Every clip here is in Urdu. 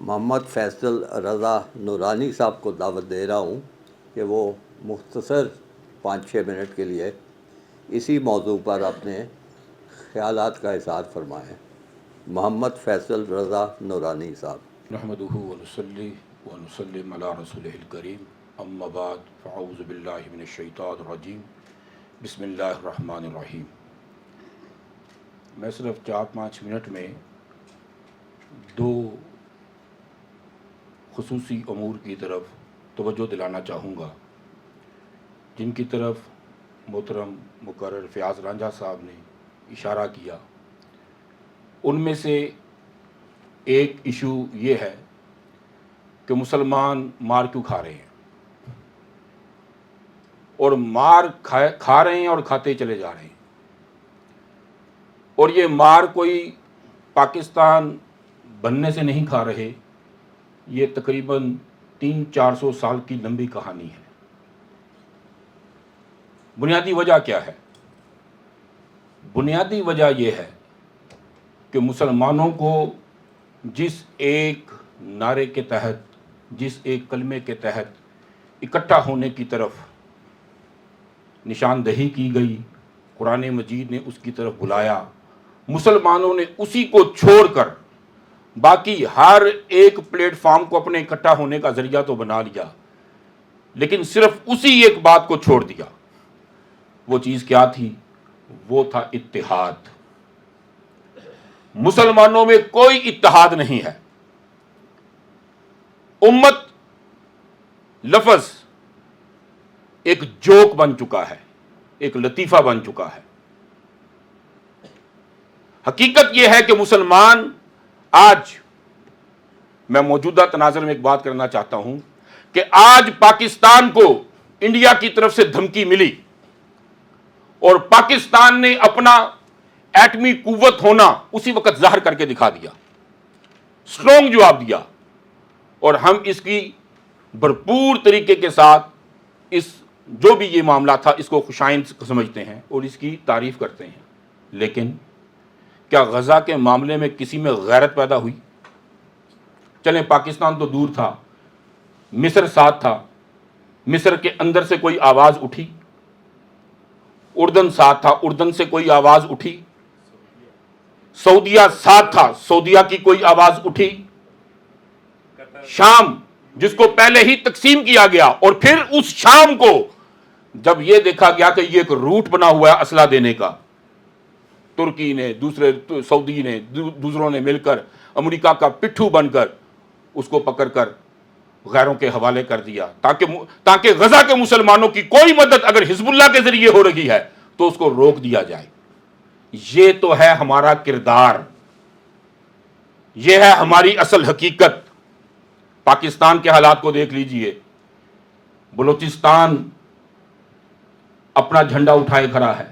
محمد فیصل رضا نورانی صاحب کو دعوت دے رہا ہوں کہ وہ مختصر 5-6 منٹ کے لیے اسی موضوع پر اپنے خیالات کا اظہار فرمائیں۔ محمد فیصل رضا نورانی صاحب۔ نحمدہ ونصلی ونسلم علی رسولہ الکریم، اما بعد فاعوذ باللہ من الشیطان الرجیم، بسم اللہ الرحمن الرحیم۔ میں صرف 4-5 منٹ میں دو خصوصی امور کی طرف توجہ دلانا چاہوں گا، جن کی طرف محترم مقرر فیاض رانجھا صاحب نے اشارہ کیا۔ ان میں سے ایک ایشو یہ ہے کہ مسلمان مار کیوں کھا رہے ہیں، اور مار کھا رہے ہیں اور کھاتے چلے جا رہے ہیں، اور یہ مار کوئی پاکستان بننے سے نہیں کھا رہے، یہ تقریباً 300-400 سال کی لمبی کہانی ہے۔ بنیادی وجہ کیا ہے؟ بنیادی وجہ یہ ہے کہ مسلمانوں کو جس ایک نعرے کے تحت، جس ایک کلمے کے تحت اکٹھا ہونے کی طرف نشاندہی کی گئی، قرآن مجید نے اس کی طرف بلایا، مسلمانوں نے اسی کو چھوڑ کر باقی ہر ایک پلیٹ فارم کو اپنے اکٹھا ہونے کا ذریعہ تو بنا لیا، لیکن صرف اسی ایک بات کو چھوڑ دیا۔ وہ چیز کیا تھی؟ وہ تھا اتحاد۔ مسلمانوں میں کوئی اتحاد نہیں ہے۔ امت لفظ ایک جوک بن چکا ہے، ایک لطیفہ بن چکا ہے۔ حقیقت یہ ہے کہ مسلمان آج، میں موجودہ تناظر میں ایک بات کرنا چاہتا ہوں کہ آج پاکستان کو انڈیا کی طرف سے دھمکی ملی، اور پاکستان نے اپنا ایٹمی قوت ہونا اسی وقت ظاہر کر کے دکھا دیا، سٹرونگ جواب دیا، اور ہم اس کی بھرپور طریقے کے ساتھ اس جو بھی یہ معاملہ تھا اس کو خوشائند سمجھتے ہیں اور اس کی تعریف کرتے ہیں۔ لیکن کیا غزہ کے معاملے میں کسی میں غیرت پیدا ہوئی؟ چلیں پاکستان تو دور تھا، مصر ساتھ تھا، مصر کے اندر سے کوئی آواز اٹھی؟ اردن ساتھ تھا، اردن سے کوئی آواز اٹھی؟ سعودیہ ساتھ تھا، سعودیہ کی کوئی آواز اٹھی؟ شام جس کو پہلے ہی تقسیم کیا گیا، اور پھر اس شام کو جب یہ دیکھا گیا کہ یہ ایک روٹ بنا ہوا ہے اسلحہ دینے کا، ترکی نے، دوسرے سعودی نے، دوسروں نے مل کر امریکہ کا پٹھو بن کر اس کو پکڑ کر غیروں کے حوالے کر دیا، تاکہ غزہ کے مسلمانوں کی کوئی مدد اگر حزب اللہ کے ذریعے ہو رہی ہے تو اس کو روک دیا جائے۔ یہ تو ہے ہمارا کردار، یہ ہے ہماری اصل حقیقت۔ پاکستان کے حالات کو دیکھ لیجئے، بلوچستان اپنا جھنڈا اٹھائے کھڑا ہے،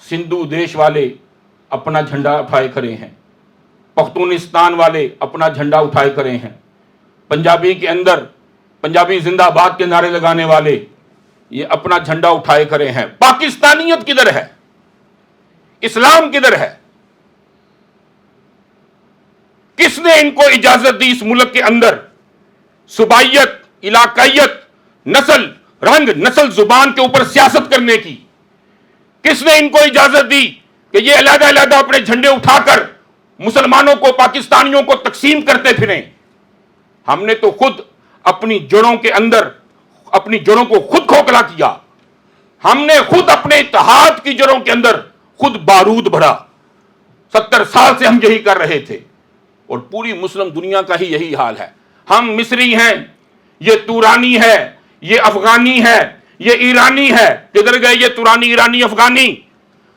سندھو دیش والے اپنا جھنڈا اٹھائے کھڑے ہیں، پختونستان والے اپنا جھنڈا اٹھائے کھڑے ہیں، پنجابی کے اندر پنجابی زندہ باد کے نعرے لگانے والے یہ اپنا جھنڈا اٹھائے کھڑے ہیں۔ پاکستانیت کدھر ہے؟ اسلام کدھر ہے؟ کس نے ان کو اجازت دی اس ملک کے اندر صوبائیت، علاقائیت، نسل، رنگ، نسل، زبان کے اوپر سیاست کرنے کی؟ کس نے ان کو اجازت دی کہ یہ علیحدہ علیحدہ اپنے جھنڈے اٹھا کر مسلمانوں کو، پاکستانیوں کو تقسیم کرتے پھریں؟ ہم نے تو خود اپنی جڑوں کے اندر اپنی جڑوں کو خود کھوکھلا کیا، ہم نے خود اپنے اتحاد کی جڑوں کے اندر خود بارود بھرا۔ 70 سال سے ہم یہی کر رہے تھے، اور پوری مسلم دنیا کا ہی یہی حال ہے۔ ہم مصری ہیں، یہ تورانی ہے، یہ افغانی ہے، یہ ایرانی ہے، کدھر گئے یہ تورانی، ایرانی، افغانی؟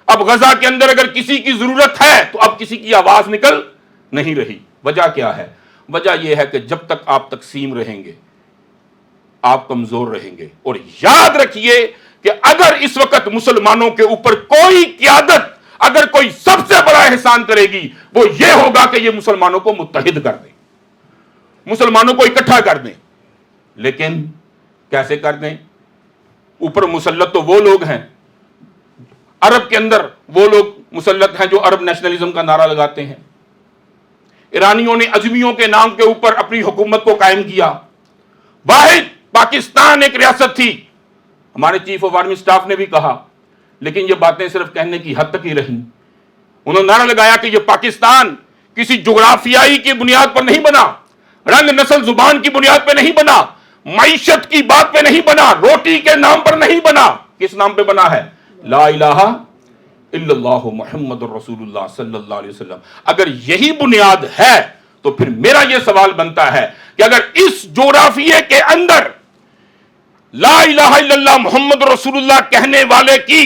اب غزہ کے اندر اگر کسی کی ضرورت ہے تو اب کسی کی آواز نکل نہیں رہی۔ وجہ کیا ہے؟ وجہ یہ ہے کہ جب تک آپ تقسیم رہیں گے آپ کمزور رہیں گے۔ اور یاد رکھیے کہ اگر اس وقت مسلمانوں کے اوپر کوئی قیادت اگر کوئی سب سے بڑا احسان کرے گی وہ یہ ہوگا کہ یہ مسلمانوں کو متحد کر دیں، مسلمانوں کو اکٹھا کر دیں۔ لیکن کیسے کر دیں؟ اوپر مسلط تو وہ لوگ ہیں، عرب کے اندر وہ لوگ مسلط ہیں جو عرب نیشنلزم کا نعرہ لگاتے ہیں، ایرانیوں نے اجمیوں کے نام کے اوپر اپنی حکومت کو قائم کیا. واحد پاکستان ایک ریاست تھی. ہمارے چیف آف آرمی سٹاف نے بھی کہا, لیکن یہ باتیں صرف کہنے کی حد تک ہی رہیں. انہوں نے نعرہ لگایا کہ یہ پاکستان کسی جغرافیائی کی بنیاد پر نہیں بنا, رنگ نسل زبان کی بنیاد پہ نہیں بنا, معیشت کی بات پہ نہیں بنا, روٹی کے نام پر نہیں بنا. کس نام پہ بنا ہے؟ لا الہ الا اللہ محمد الرسول اللہ صلی اللہ علیہ وسلم. اگر یہی بنیاد ہے تو پھر میرا یہ سوال بنتا ہے کہ اگر اس جغرافیے کے اندر لا الہ الا اللہ محمد رسول اللہ کہنے والے کی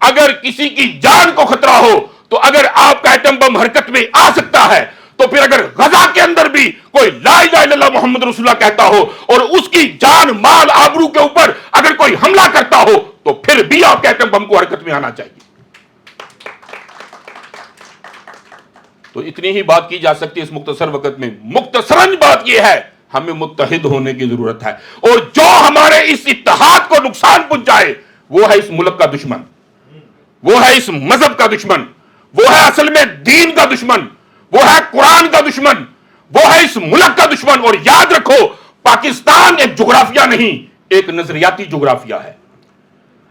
اگر کسی کی جان کو خطرہ ہو, تو اگر آپ کا ایٹم بم حرکت میں آ سکتا ہے, تو پھر اگر غزہ کے اندر بھی کوئی لا الہ الا اللہ محمد رسول اللہ کہتا ہو اور اس کی جان مال آبرو کے اوپر اگر کوئی حملہ کرتا ہو, تو پھر بھی آپ کے ایٹم بم کو حرکت میں آنا چاہیے. تو اتنی ہی بات کی جا سکتی ہے اس مختصر وقت میں. مختصراً بات یہ ہے, ہمیں متحد ہونے کی ضرورت ہے, اور جو ہمارے اس اتحاد کو نقصان پہنچائے وہ ہے اس ملک کا دشمن, وہ ہے اس مذہب کا دشمن, وہ ہے اصل میں دین کا دشمن, وہ ہے قرآن کا دشمن, وہ ہے اس ملک کا دشمن. اور یاد رکھو, پاکستان ایک جغرافیہ نہیں, ایک نظریاتی جغرافیہ ہے.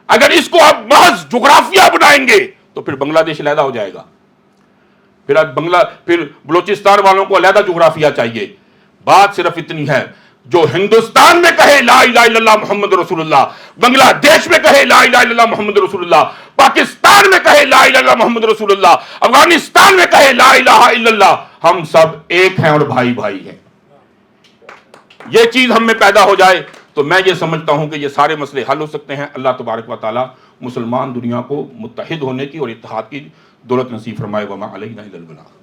اگر اس کو آپ محض جغرافیہ بنائیں گے تو پھر بنگلہ دیش علیحدہ ہو جائے گا, پھر بلوچستان والوں کو علیحدہ جغرافیہ چاہیے. بات صرف اتنی ہے, جو ہندوستان میں کہے لا الہ الا اللہ محمد رسول اللہ, بنگلہ دیش میں کہے لا الہ الا اللہ محمد رسول اللہ, پاکستان میں کہے لا الہ الا اللہ محمد رسول اللہ, افغانستان میں کہے لا الہ الا اللہ, ہم سب ایک ہیں اور بھائی بھائی ہیں. یہ چیز ہم میں پیدا ہو جائے تو میں یہ سمجھتا ہوں کہ یہ سارے مسئلے حل ہو سکتے ہیں. اللہ تبارک و تعالی مسلمان دنیا کو متحد ہونے کی اور اتحاد کی دولت نصیب فرمائے. وما علینا الا البلاغ.